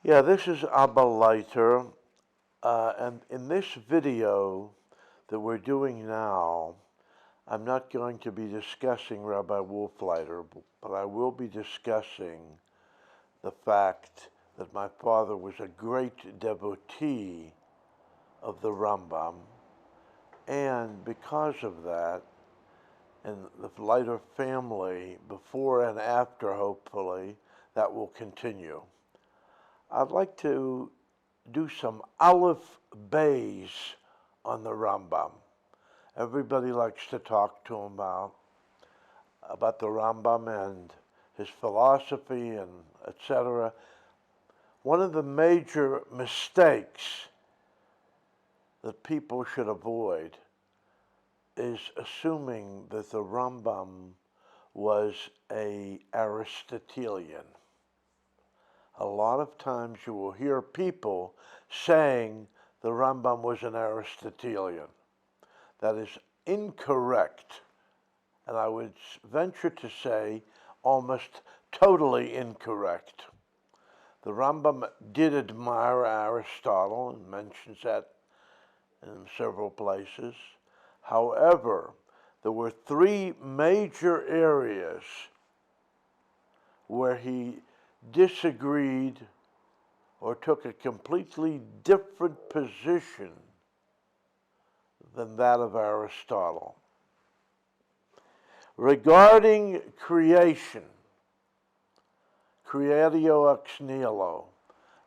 Yeah, this is Abba Leiter, and in this video that we're doing now, I'm not going to be discussing Rabbi Wolf Leiter, but I will be discussing the fact that my father was a great devotee of the Rambam, and because of that, and the Leiter family, before and after, hopefully, that will continue. I'd like to do some aleph bays on the Rambam. Everybody likes to talk to him about the Rambam and his philosophy and etc. One of the major mistakes that people should avoid is assuming that the Rambam was an Aristotelian. A lot of times you will hear people saying the Rambam was an Aristotelian. That is incorrect, and I would venture to say almost totally incorrect. The Rambam did admire Aristotle and mentions that in several places. However, there were three major areas where he disagreed or took a completely different position than that of Aristotle. Regarding creation, creatio ex nihilo,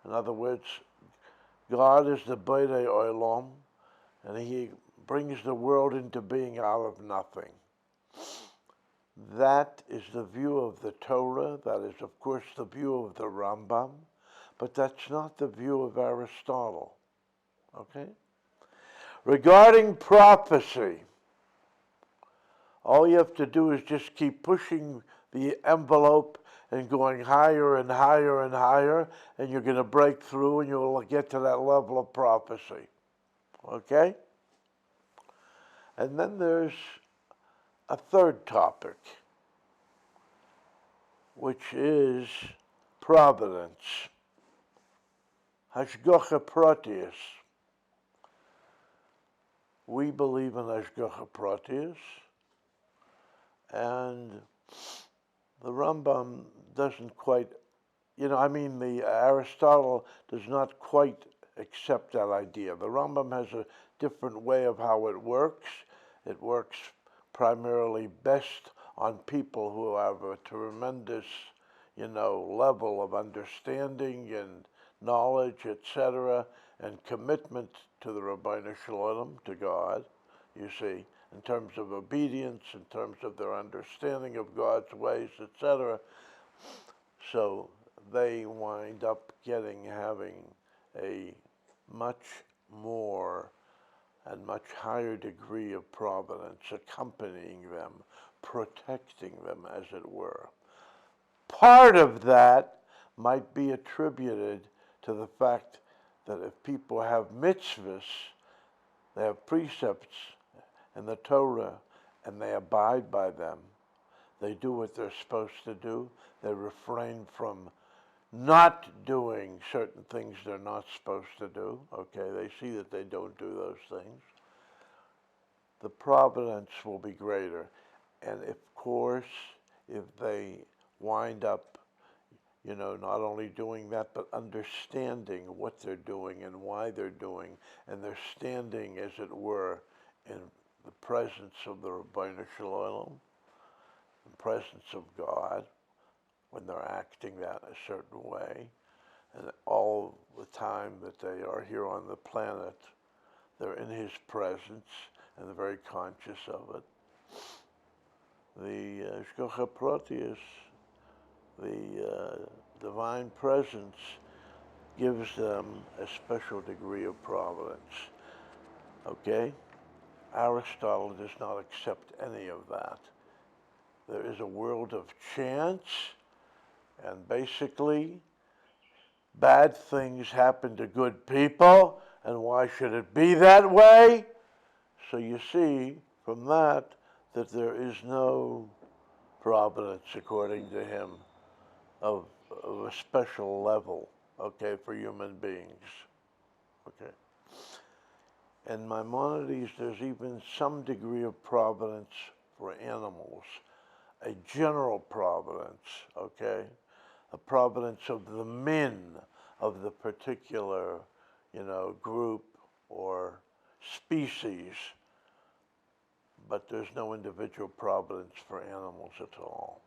in other words, God is the Borei Olam, and he brings the world into being out of nothing. That is the view of the Torah. That is, of course, the view of the Rambam, but that's not the view of Aristotle. Okay? Regarding prophecy, all you have to do is just keep pushing the envelope and going higher and higher and higher, and you're going to break through and you'll get to that level of prophecy. Okay? And then there's a third topic, which is providence, hashgacha pratis. We believe in hashgacha pratis, and the Rambam doesn't quite, the Aristotle does not quite accept that idea. The Rambam has a different way of how it works. It works primarily best on people who have a tremendous, level of understanding and knowledge, etc., and commitment to the Rabbeinu Shalom, to God, you see, in terms of obedience, in terms of their understanding of God's ways, etc. So they wind up having a much more and much higher degree of providence accompanying them, protecting them, as it were. Part of that might be attributed to the fact that if people have mitzvahs, they have precepts in the Torah, and they abide by them, they do what they're supposed to do, they refrain from not doing certain things they're not supposed to do, okay, they see that they don't do those things, the providence will be greater. And of course, if they wind up, not only doing that, but understanding what they're doing and why they're doing, and they're standing, as it were, in the presence of the Rabbeinu Shalom, the presence of God, when they're acting that a certain way, and all the time that they are here on the planet, they're in his presence, and they're very conscious of it. The Hashgacha Pratis, the divine presence, gives them a special degree of providence. Okay? Aristotle does not accept any of that. There is a world of chance, and basically, bad things happen to good people, and why should it be that way? So you see from that there is no providence, according to him, of a special level okay, for human beings. Okay. In Maimonides, there's even some degree of providence for animals, a general providence, okay? A providence of the min of the particular, group or species, but there's no individual providence for animals at all.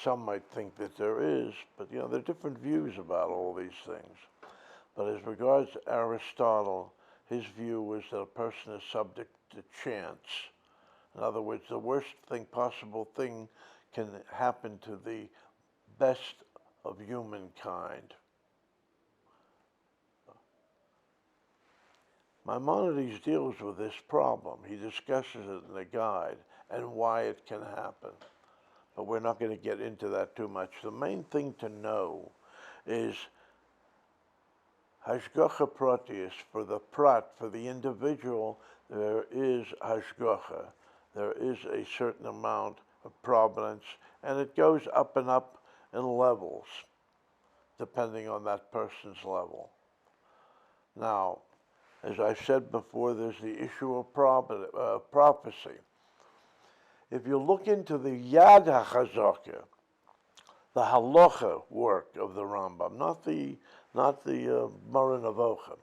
Some might think that there is, but there are different views about all these things. But as regards Aristotle, his view was that a person is subject to chance. In other words, the worst possible thing can happen to the best of humankind. Maimonides deals with this problem. He discusses it in the guide and why it can happen. But we're not going to get into that too much. The main thing to know is hashgacha pratius, for the prat, for the individual, there is hashgacha. There is a certain amount of providence, and it goes up and up in levels, depending on that person's level. Now, as I said before, there's the issue of prophecy. If you look into the Yad HaChazaka, the halacha work of the Rambam, not the Moreh Nevuchim,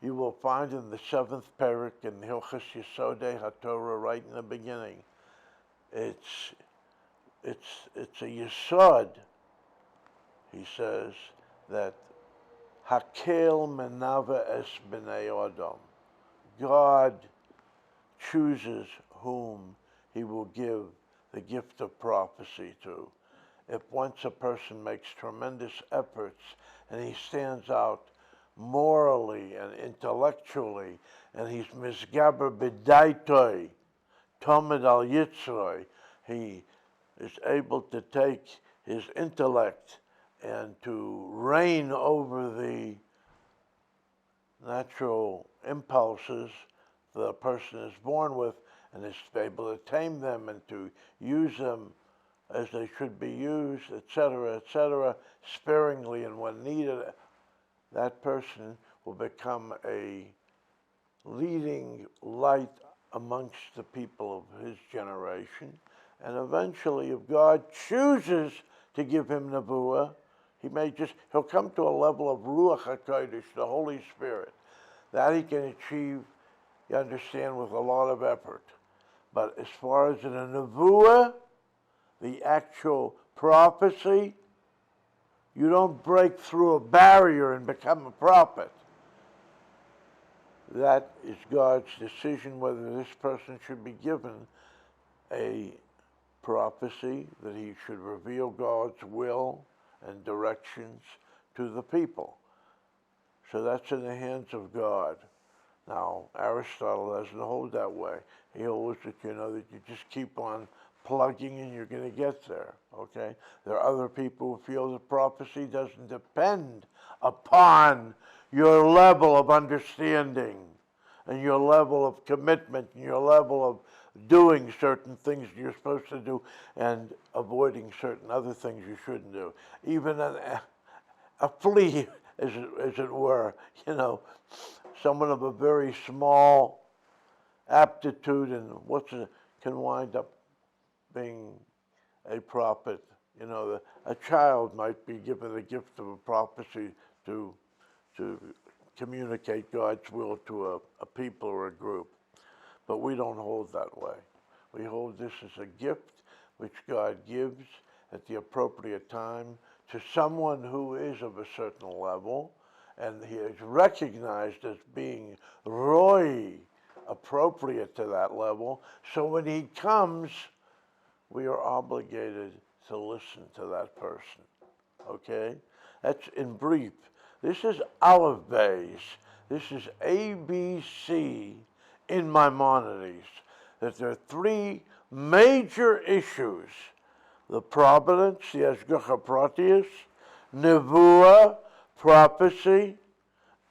you will find in the 7th parak in Hilchos Yesodei HaTorah, right in the beginning, it's a yesod. He says that Hakel menava es b'nei Adam. God chooses whom he will give the gift of prophecy to. If once a person makes tremendous efforts and he stands out morally and intellectually, and he's misgaber b'daitoi, tomed al yitzroi, he is able to take his intellect and to reign over the natural impulses that a person is born with, and is able to tame them and to use them as they should be used, etc., sparingly and when needed, that person will become a leading light amongst the people of his generation. And eventually, if God chooses to give him nevuah, he'll come to a level of Ruach HaKodesh, the Holy Spirit. That he can achieve, you understand, with a lot of effort. But as far as in a nevuah, the actual prophecy, you don't break through a barrier and become a prophet. That is God's decision whether this person should be given a prophecy, that he should reveal God's will and directions to the people. So that's in the hands of God. Now, Aristotle doesn't hold that way. He holds that, that you just keep on plugging and you're going to get there, okay? There are other people who feel that prophecy doesn't depend upon your level of understanding and your level of commitment and your level of doing certain things you're supposed to do and avoiding certain other things you shouldn't do. Even a flea, as it were, someone of a very small aptitude and can wind up being a prophet. A child might be given the gift of a prophecy to communicate God's will to a people or a group. But we don't hold that way. We hold this as a gift which God gives at the appropriate time to someone who is of a certain level, and he is recognized as being roy, appropriate to that level. So when he comes, we are obligated to listen to that person, okay? That's in brief. This is Aleph Beis. This is ABC in Maimonides, that there are three major issues: the providence, the hashgacha pratius, nevuah, prophecy,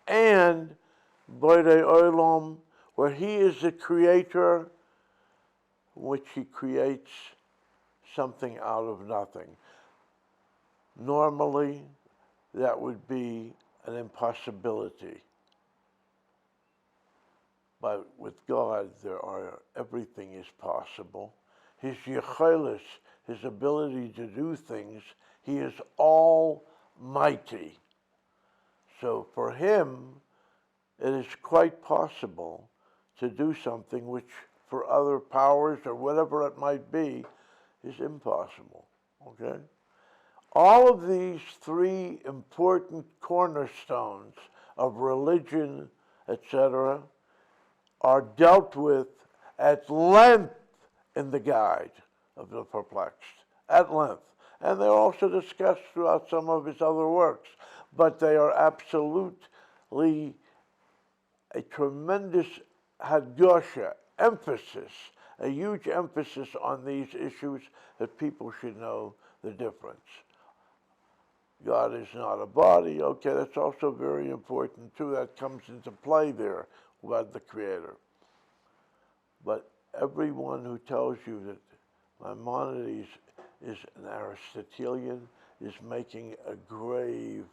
and Borei Olam, where he is the creator, which he creates something out of nothing. Normally, that would be an impossibility. But with God, everything is possible. His yichelis, his ability to do things, he is almighty. So for him, it is quite possible to do something which for other powers or whatever it might be is impossible, okay? All of these three important cornerstones of religion, etc., are dealt with at length in the Guide of the Perplexed, at length. And they're also discussed throughout some of his other works, but they are absolutely a tremendous hadgasha, emphasis, a huge emphasis on these issues that people should know the difference. God is not a body, okay, that's also very important too. That comes into play there, God the Creator. But everyone who tells you that Maimonides is an Aristotelian is making a grave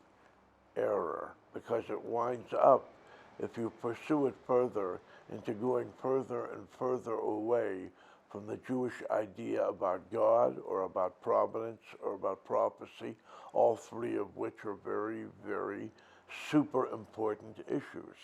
error, because it winds up, if you pursue it further, into going further and further away from the Jewish idea about God or about providence or about prophecy, all three of which are very, very super important issues.